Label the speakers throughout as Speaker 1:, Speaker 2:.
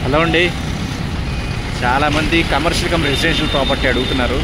Speaker 1: Hello అండి, చాలామంది commercial come residential property అడుగుతున్నారు.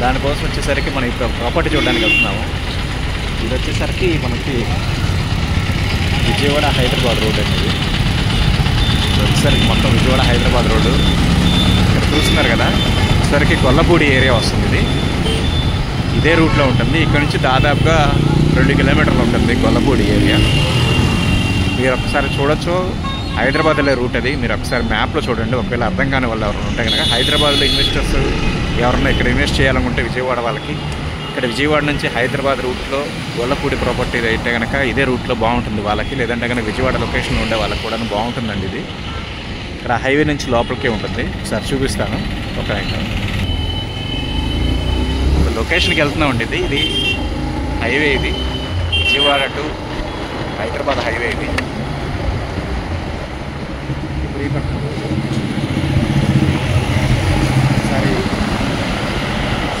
Speaker 1: దానికోసం వచ్చేసరికి మనం ఇప్పుడు ప్రాపర్టీ చూడడానికి వెళ్తున్నాము. ఇది వచ్చేసరికి మనకి విజయవాడ హైదరాబాద్ రోడ్ అండి. ఇది వచ్చేసరికి మొత్తం విజయవాడ హైదరాబాద్ రోడ్డు ఇక్కడ చూస్తున్నారు కదా. వచ్చేసరికి గొల్లపూడి ఏరియా వస్తుంది. ఇది ఇదే రూట్లో ఉంటుంది. ఇక్కడ నుంచి దాదాపుగా 2 కిలోమీటర్లు ఉంటుంది గొల్లపూడి ఏరియా. మీరు ఒకసారి చూడొచ్చు, హైదరాబాద్లో రూట్ అది. మీరు ఒకసారి మ్యాప్లో చూడండి. ఒకవేళ అర్థం కాని వాళ్ళు ఎవరైనా ఉంటే కనుక, హైదరాబాద్లో ఇన్వెస్టర్స్ ఎవరైనా ఇక్కడ ఇన్వెస్ట్ చేయాలనుకుంటే విజయవాడ వాళ్ళకి, ఇక్కడ విజయవాడ నుంచి హైదరాబాద్ రూట్లో గొల్లపూడి ప్రాపర్టీ అయితే కనుక ఇదే రూట్లో బాగుంటుంది వాళ్ళకి. లేదంటే కనుక విజయవాడ లొకేషన్లో ఉండే వాళ్ళకి కూడా బాగుంటుందండి. ఇది ఇక్కడ హైవే నుంచి లోపలికే ఉంటుంది. ఒకసారి చూపిస్తాను. ఒక లొకేషన్కి వెళ్తున్నామండి. ఇది హైవే, ఇది విజయవాడ టు హైదరాబాద్ హైవే. ఇది ఒకసారి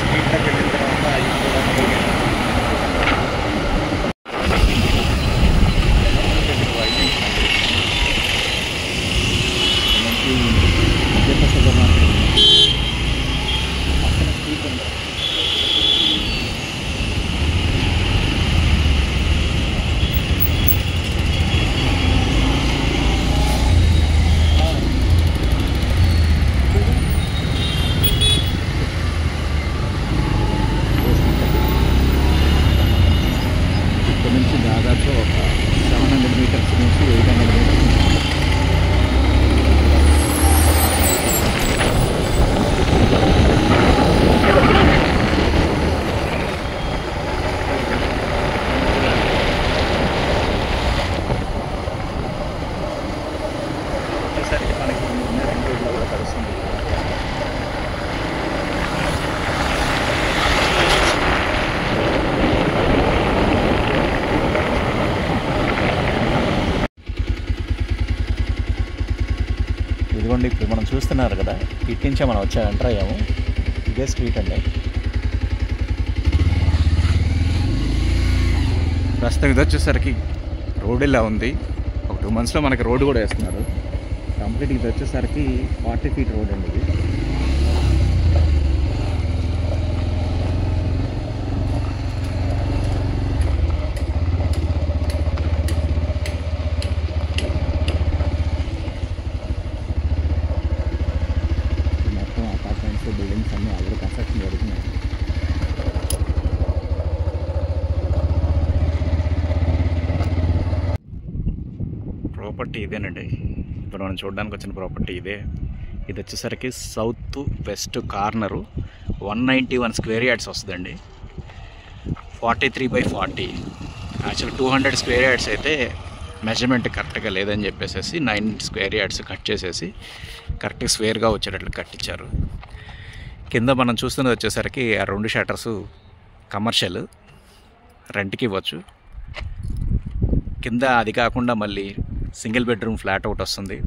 Speaker 1: స్పీడ్లోకి వెళ్ళిన తర్వాత నుంచి దాదాపు ఒక 700 మీటర్స్ నుంచి 800 మీటర్స్. వచ్చేసరికి మనకి 2 రోజుల్లో కలుస్తుంది. ఇదిగోండి, ఇప్పుడు మనం చూస్తున్నారు కదా, ఇటు నుంచే మనం ఎంటర్ అయ్యాము. ఇదే స్ట్రీట్ అండి. ప్రస్తుతం ఇది వచ్చేసరికి రోడ్ ఇలా ఉంది. ఒక 2 monthsలో మనకి రోడ్డు కూడా వేస్తున్నారు కంప్లీట్. ఇది వచ్చేసరికి 40 feet రోడ్ అండి. ఇది బిల్డింగ్స్ అన్నీ ఆల్రెడీ కన్స్ట్రక్షన్ జరుగుతున్నాయి. ప్రాపర్టీ ఇదేనండి. ఇప్పుడు మనం చూడడానికి వచ్చిన ప్రాపర్టీ ఇదే. ఇది వచ్చేసరికి south west corner 191 square yards వస్తుందండి. 43/40. యాక్చువల్ 200 square yards అయితే మెజర్మెంట్ కరెక్ట్గా లేదని చెప్పేసి 9 square yards కట్ చేసేసి కరెక్ట్గా స్క్వేర్గా వచ్చేటట్లు కట్టించారు. కింద మనం చూస్తున్నది వచ్చేసరికి ఆ 2 షట్టర్స్ కమర్షియల్, రెంట్కి ఇవ్వచ్చు. కింద అది కాకుండా మళ్ళీ సింగిల్ బెడ్రూమ్ ఫ్లాట్ ఒకటి వస్తుంది.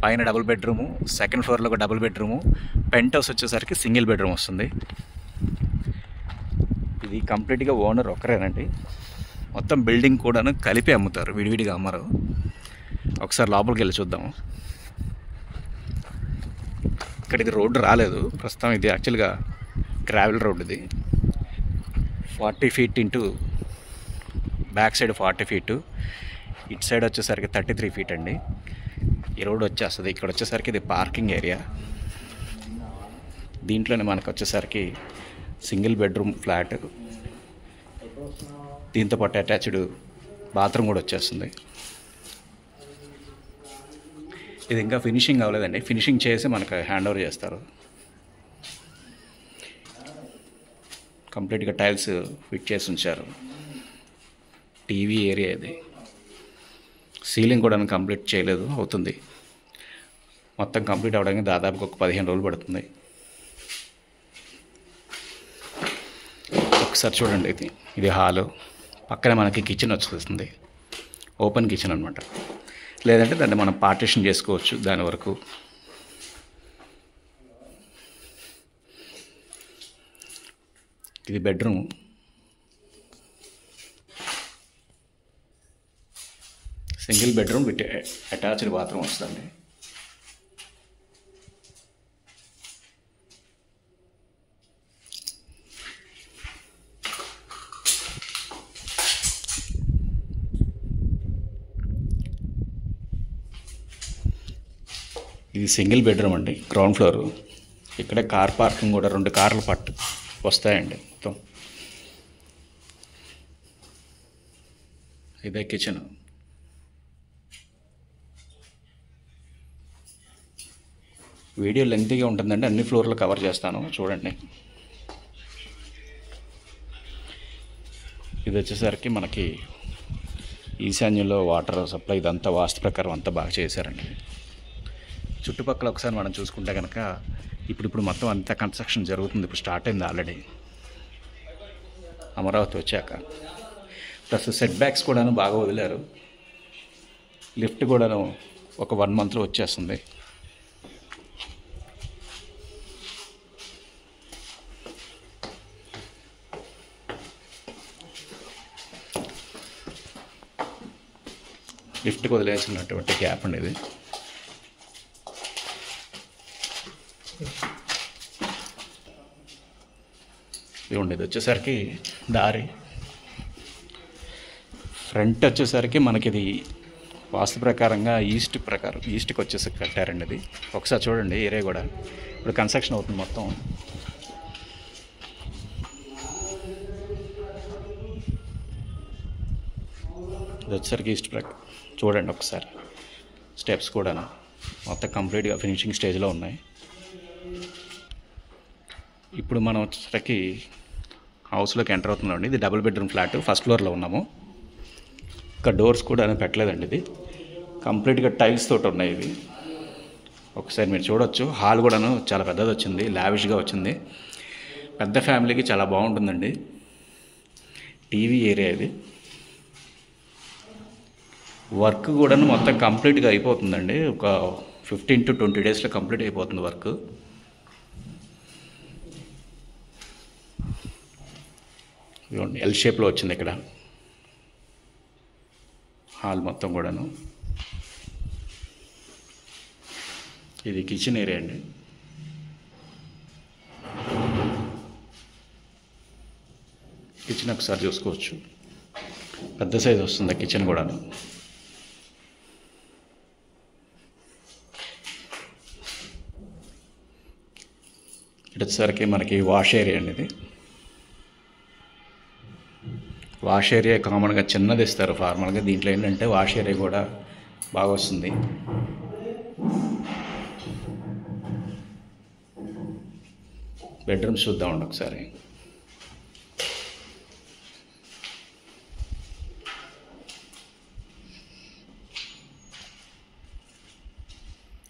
Speaker 1: పైన డబుల్ బెడ్రూము, సెకండ్ ఫ్లోర్లో ఒక డబుల్ బెడ్రూము, పెంట్ హౌస్ వచ్చేసరికి సింగిల్ బెడ్రూమ్ వస్తుంది. ఇది కంప్లీట్గా ఓనర్ ఒకరేనండి. మొత్తం బిల్డింగ్ కూడాను కలిపి అమ్ముతారు, విడివిడిగా అమ్మరు. ఒకసారి లోపలికి వెళ్ళి చూద్దాము. ఇక్కడ ఇది రోడ్డు రాలేదు ప్రస్తుతం. ఇది యాక్చువల్గా గ్రావెల్ రోడ్. ఇది 40 feet into back side 40 feet, ఇటు సైడ్ వచ్చేసరికి 33 feet అండి. ఈ రోడ్ వచ్చేస్తుంది. ఇక్కడ వచ్చేసరికి ఇది పార్కింగ్ ఏరియా. దీంట్లోనే మనకు వచ్చేసరికి సింగిల్ బెడ్రూమ్ ఫ్లాట్, దీంతోపాటు అటాచ్డ్ బాత్రూమ్ కూడా వచ్చేస్తుంది. ఇది ఇంకా ఫినిషింగ్ అవ్వలేదండి. ఫినిషింగ్ చేసి మనకు హ్యాండ్ ఓవర్ చేస్తారు. కంప్లీట్గా టైల్స్ ఫిట్ చేసి ఉంచారు. టీవీ ఏరియా ఇది. సీలింగ్ కూడా కంప్లీట్ చేయలేదు, అవుతుంది. మొత్తం కంప్లీట్ అవ్వడానికి దాదాపుగా ఒక 15 రోజులు పడుతుంది. ఒకసారి చూడండి. ఇది హాలు, పక్కనే మనకి కిచెన్ వచ్చేస్తుంది. ఓపెన్ కిచెన్ అనమాట. లేదంటే దాన్ని మనం పార్టిషన్ చేసుకోవచ్చు దాని వరకు. ఇది bedroom. Single bedroom with attached bathroom వస్తుందండి. ఇది సింగిల్ బెడ్రూమ్ అండి, గ్రౌండ్ ఫ్లోర్. ఇక్కడే కార్ పార్కింగ్ కూడా 2 కార్లు వస్తాయండి మొత్తం. ఇదే కిచెన్. వీడియో లెంగ్తీగా ఉంటుందండి, అన్ని ఫ్లోర్లు కవర్ చేస్తాను చూడండి. ఇది వచ్చేసరికి మనకి ఈశాన్యంలో వాటర్ సప్లై, ఇదంతా వాస్తు ప్రకారం అంతా బాగా చేశారండి. చుట్టుపక్కల ఒకసారి మనం చూసుకుంటే కనుక ఇప్పుడు మొత్తం అంతా కన్స్ట్రక్షన్ జరుగుతుంది. ఇప్పుడు స్టార్ట్ అయింది ఆల్రెడీ అమరావతి వచ్చాక. ప్లస్ సెట్ బ్యాక్స్ కూడాను బాగా వదిలారు. లిఫ్ట్ కూడాను ఒక 1 మంత్లో వచ్చేస్తుంది. లిఫ్ట్కి వదిలేసినటువంటి గ్యాప్ అండి ఇది. ఇది వచ్చేసరికి దారి. ఫ్రంట్ వచ్చేసరికి మనకి ఇది వాస్తు ప్రకారంగా ఈస్ట్కి వచ్చేసి కట్టారండి. ఇది ఒకసారి చూడండి. ఏరియా కూడా ఇప్పుడు కన్స్ట్రక్షన్ అవుతుంది మొత్తం. ఇది వచ్చేసరికి ఈస్ట్ ప్రకారం చూడండి ఒకసారి. స్టెప్స్ కూడా మొత్తం కంప్లీట్గా ఫినిషింగ్ స్టేజ్లో ఉన్నాయి. ఇప్పుడు మనం వచ్చేసరికి హౌస్లోకి ఎంటర్ అవుతున్నామండి. ఇది డబుల్ బెడ్రూమ్ ఫ్లాట్, ఫస్ట్ ఫ్లోర్లో ఉన్నాము. ఇంకా డోర్స్ కూడా పెట్టలేదండి. ఇది కంప్లీట్గా టైల్స్ తోటి ఉన్నాయి. ఇవి ఒకసారి మీరు చూడొచ్చు. హాల్ కూడాను చాలా పెద్దది వచ్చింది, లావిష్గా వచ్చింది. పెద్ద ఫ్యామిలీకి చాలా బాగుంటుందండి. టీవీ ఏరియా ఇది. వర్క్ కూడా మొత్తం కంప్లీట్గా అయిపోతుందండి. ఒక 15 to 20 డేస్లో కంప్లీట్ అయిపోతుంది వర్క్. ఇదిగోండి ఎల్ షేప్లో వచ్చింది ఇక్కడ హాల్ మొత్తం కూడాను. ఇది కిచెన్ ఏరియా అండి. కిచెన్ ఒకసారి చూసుకోవచ్చు. పెద్ద సైజ్ వస్తుంది కిచెన్ కూడాను. ఇటు వచ్చేసరికి మనకి వాష్ ఏరియా అండి. ఇది వాష్ ఏరియా కామన్గా చిన్నది ఇస్తారు ఫార్మల్గా. దీంట్లో ఏంటంటే వాష్ ఏరియా కూడా బాగా వస్తుంది. బెడ్రూమ్స్ చూద్దామండి ఒకసారి.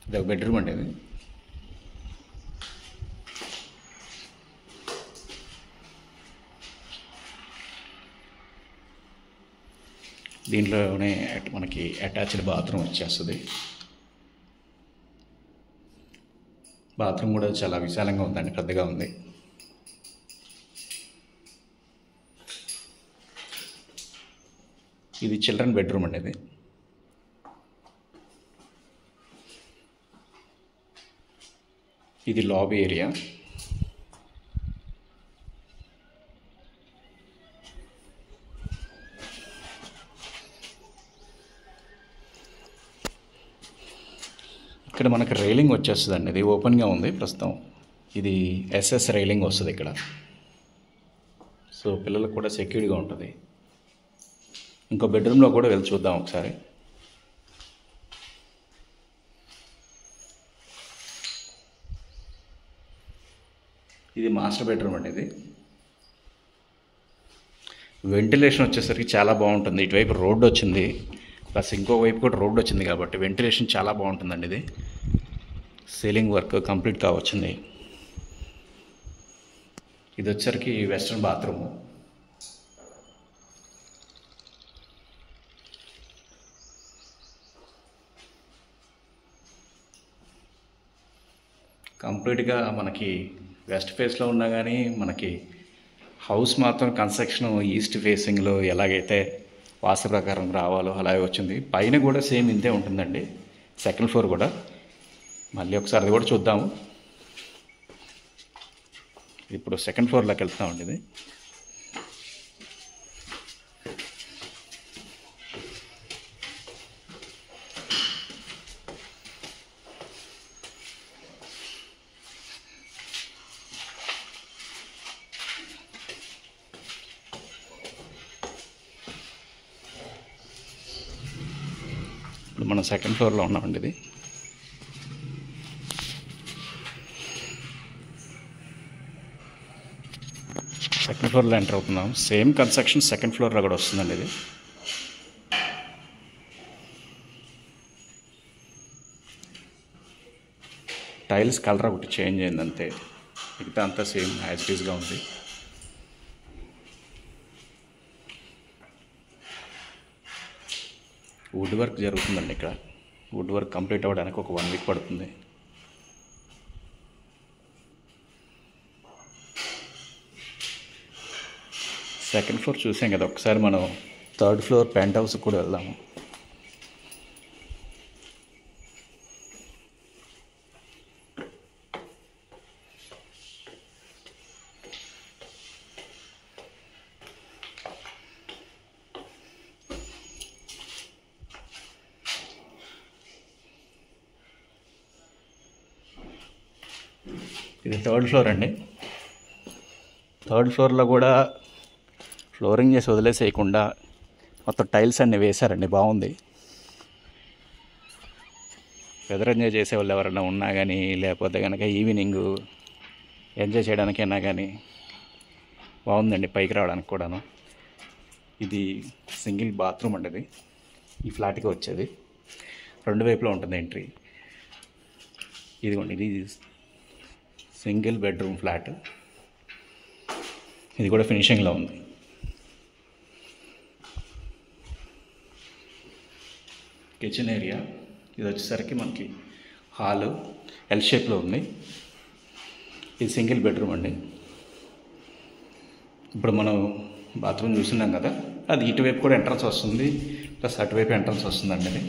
Speaker 1: ఇది ఒక బెడ్రూమ్ అండి. ఇది దీంట్లోనే మనకి అటాచ్డ్ బాత్రూమ్ వచ్చేస్తుంది. బాత్రూమ్ కూడా చాలా విశాలంగా ఉందండి, పెద్దగా ఉంది. ఇది చిల్డ్రన్ బెడ్రూమ్ అండి. ఇది ఇది లాబీ ఏరియా. ఇక్కడ మనకి రైలింగ్ వచ్చేస్తుందండి. ఇది ఓపెన్గా ఉంది ప్రస్తుతం. ఇది ఎస్ఎస్ రైలింగ్ వస్తుంది ఇక్కడ. సో పిల్లలకు కూడా సెక్యూర్గా ఉంటుంది. ఇంకో బెడ్రూమ్లో కూడా వెళ్ళి చూద్దాం ఒకసారి. ఇది మాస్టర్ బెడ్రూమ్ అండి. ఇది వెంటిలేషన్ వచ్చేసరికి చాలా బాగుంటుంది. ఇటువైపు రోడ్డు వచ్చింది, ప్లస్ ఇంకో వైపు కూడా రోడ్డు వచ్చింది కాబట్టి వెంటిలేషన్ చాలా బాగుంటుందండి. ఇది సీలింగ్ వర్క్ కంప్లీట్గా వచ్చింది. ఇది వచ్చేసరికి వెస్ట్రన్ బాత్రూము. కంప్లీట్గా మనకి వెస్ట్ ఫేస్లో ఉన్నా కానీ మనకి హౌస్ మాత్రం కన్స్ట్రక్షన్ ఈస్ట్ ఫేసింగ్లో ఎలాగైతే వాస్తు ప్రకారం రావాలో అలాగే వచ్చింది. పైన కూడా సేమ్ ఇంతే ఉంటుందండి. సెకండ్ ఫ్లోర్ కూడా మళ్ళీ ఒకసారి అది కూడా చూద్దాము. ఇప్పుడు సెకండ్ ఫ్లోర్లోకి వెళ్తామండి. ఇది మనం సెకండ్ ఫ్లోర్లో ఉన్నామండి. ఇది సెకండ్ ఫ్లోర్లో ఎంటర్ అవుతున్నాం. సేమ్ కన్స్ట్రక్షన్ సెకండ్ ఫ్లోర్లో కూడా వస్తుందండి. ఇది టైల్స్ కలర్ ఒకటి చేంజ్ అయింది అంతే, మిగతా అంతా సేమ్ యాజ్ ఇట్ ఈస్గా ఉంది. వుడ్ వర్క్ జరుగుతుందండి ఇక్కడ. వుడ్ వర్క్ కంప్లీట్ అవ్వడానికి ఒక 1 వీక్ పడుతుంది. సెకండ్ ఫ్లోర్ చూసాం కదా, ఒకసారి మనం థర్డ్ ఫ్లోర్ పెంట్ హౌస్కి కూడా వెళ్దాము. ఇది థర్డ్ ఫ్లోర్ అండి. థర్డ్ ఫ్లోర్లో కూడా ఫ్లోరింగ్ చేసి వదిలేసేయకుండా మొత్తం టైల్స్ అన్నీ వేశారండి. బాగుంది. వెదర్ ఎంజాయ్ చేసేవాళ్ళు ఎవరైనా ఉన్నా కానీ, లేకపోతే కనుక ఈవినింగ్ ఎంజాయ్ చేయడానికైనా కానీ బాగుందండి, పైకి రావడానికి కూడాను. ఇది సింగిల్ బాత్రూమ్ అండి. ఇది ఈ ఫ్లాట్కి వచ్చేది 2 వైపులో ఉంటుంది ఎంట్రీ. ఇదిగోండి, ఇది సింగిల్ బెడ్రూమ్ ఫ్లాట్. ఇది కూడా ఫినిషింగ్లో ఉంది. కిచెన్ ఏరియా ఇది వచ్చేసరికి మనకి హాలు ఎల్ షేప్లో ఉంది. ఇది సింగిల్ బెడ్రూమ్ అండి. ఇప్పుడు మనం బాత్రూమ్ చూస్తున్నాం కదా, అది ఇటువైపు కూడా ఎంట్రన్స్ వస్తుంది, ప్లస్ అటువైపు ఎంట్రన్స్ వస్తుందండి.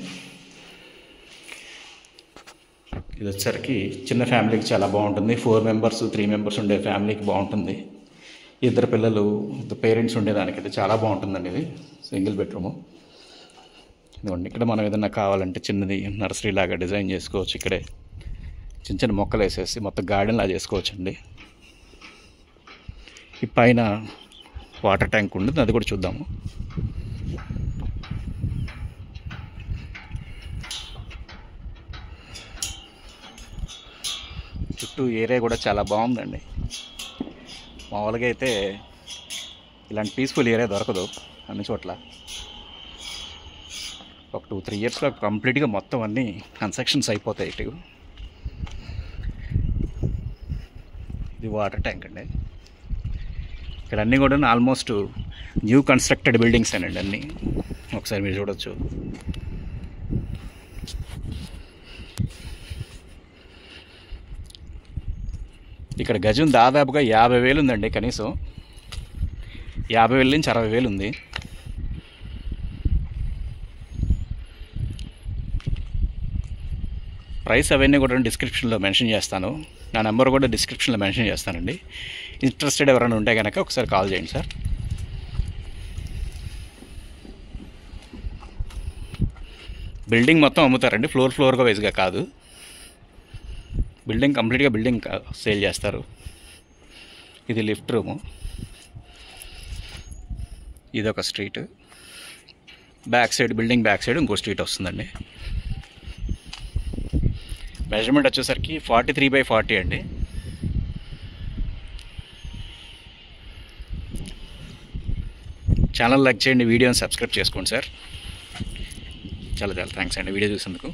Speaker 1: ఇది వచ్చేసరికి చిన్న ఫ్యామిలీకి చాలా బాగుంటుంది. 4 మెంబర్స్ 3 మెంబర్స్ ఉండే ఫ్యామిలీకి బాగుంటుంది. 2 పిల్లలు, పేరెంట్స్ ఉండేదానికి ఇది చాలా బాగుంటుందండి. ఇది సింగిల్ బెడ్రూము. ఇదిగోండి, ఇక్కడ మనం ఏదైనా కావాలంటే చిన్నది నర్సరీ లాగా డిజైన్ చేసుకోవచ్చు. ఇక్కడే చిన్న చిన్న మొక్కలు వేసేసి మొత్తం గార్డెన్ లాగా చేసుకోవచ్చు అండి. ఈ పైన వాటర్ ట్యాంక్ ఉంటుంది, అది కూడా చూద్దాము. చుట్టూ ఏరియా కూడా చాలా బాగుందండి. మామూలుగా అయితే ఇలాంటి పీస్ఫుల్ ఏరియా దొరకదు అన్ని చోట్ల. ఒక 2-3 ఇయర్స్లో కంప్లీట్గా మొత్తం అన్నీ కన్స్ట్రక్షన్స్ అయిపోతాయి. ఇటు ఇది వాటర్ ట్యాంక్ అండి. ఇక్కడ అన్నీ కూడా ఆల్మోస్ట్ న్యూ కన్స్ట్రక్టెడ్ బిల్డింగ్స్ అండి అన్నీ. ఒకసారి మీరు చూడవచ్చు. ఇక్కడ గజం దాదాపుగా 50,000 ఉందండి. కనీసం 50,000 నుంచి 60,000 ఉంది. ప్రైస్ అవన్నీ కూడా డిస్క్రిప్షన్లో మెన్షన్ చేస్తాను. నా నెంబర్ కూడా డిస్క్రిప్షన్లో మెన్షన్ చేస్తానండి. ఇంట్రెస్టెడ్ ఎవరైనా ఉంటే కనుక ఒకసారి కాల్ చేయండి సార్. బిల్డింగ్ మొత్తం అమ్ముతారండి, ఫ్లోర్గా వైజ్గా కాదు. బిల్డింగ్ కంప్లీట్గా బిల్డింగ్ సేల్ చేస్తారు. ఇది లిఫ్ట్ రూము. ఇది ఒక street. Back side, building back side ఇంకో స్ట్రీట్ వస్తుందండి. మెజర్మెంట్ వచ్చేసరికి 43/40 అండి. ఛానల్ లైక్ చేయండి, వీడియోని సబ్స్క్రైబ్ చేసుకోండి సార్. చాలా థ్యాంక్స్ అండి వీడియో చూసినందుకు.